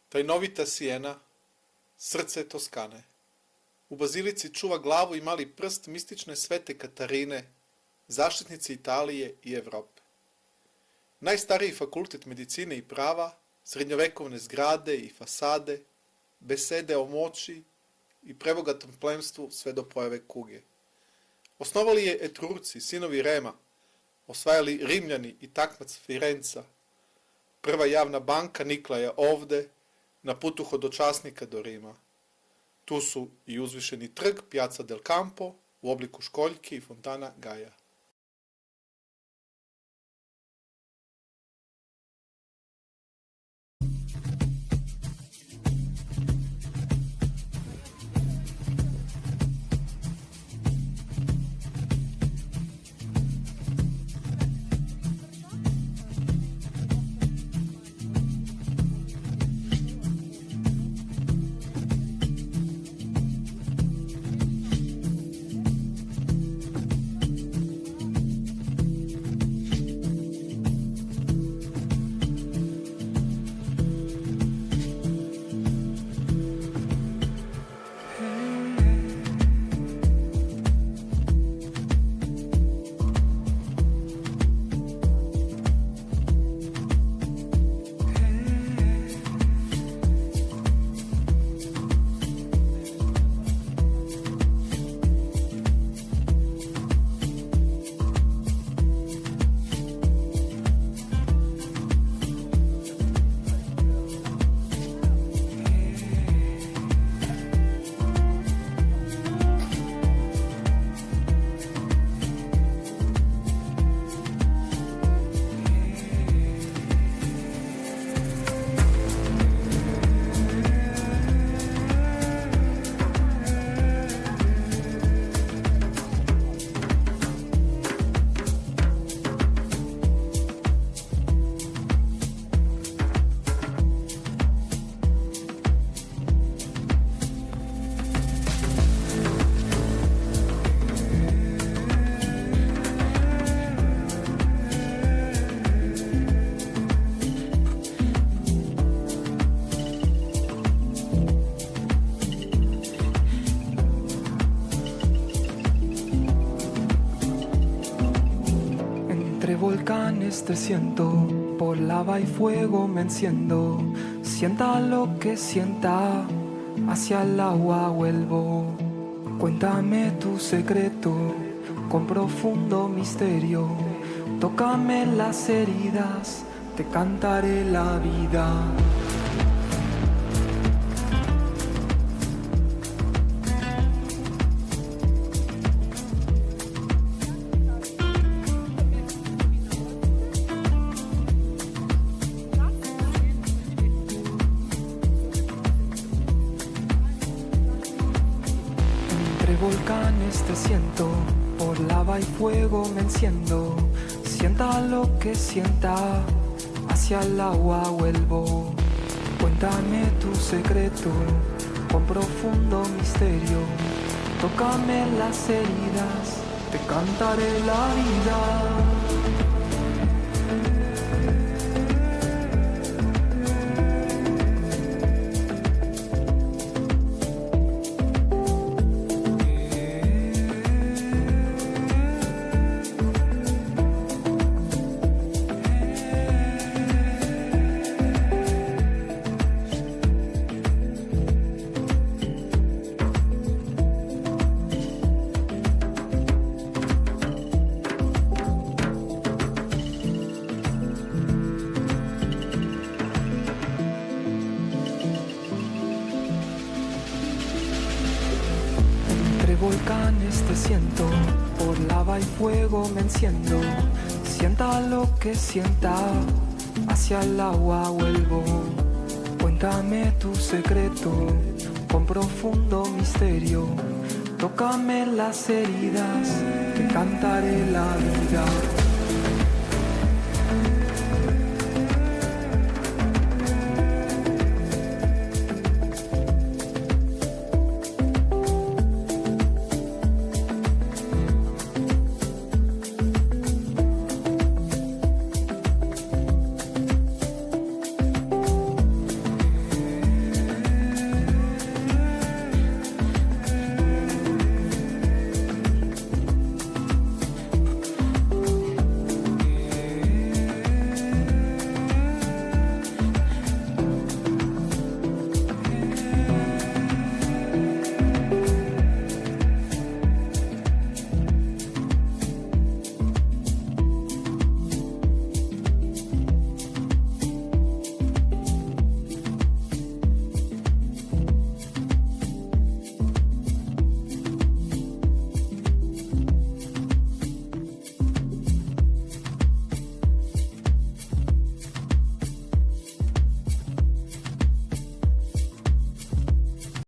Tajnovita Sijena, srce Toskane. U bazilici čuva glavu i mali prst mistične Svete Katarine, zaštitnice Italije i Evrope. Najstariji fakultet medicine i prava, srednjovekovne zgrade i fasade, besede o moći i prebogatom plemstvu sve do pojave kuge. Osnovali je Etrurci, sinovi Rema, osvajali Rimljani i takmac Firenca. Prva javna banka nikla je ovde, na putu hodočasnika do Rima. Tu su i uzvišeni trg Piazza del Campo u obliku školjki i fontana Gaja. Volcanes te siento, por lava y fuego me enciendo. Sienta lo que sienta, hacia el agua vuelvo. Cuéntame tu secreto, con profundo misterio. Tócame las heridas, te cantaré la vida. Volcanes te siento, por lava y fuego me enciendo. Sienta lo que sienta, hacia el agua vuelvo. Cuéntame tu secreto, con profundo misterio. Tócame las heridas, te cantaré la vida. Volcanes te siento, por lava y fuego me enciendo. Sienta lo que sienta, hacia el agua vuelvo. Cuéntame tu secreto, con profundo misterio. Tócame las heridas, te cantaré la vida.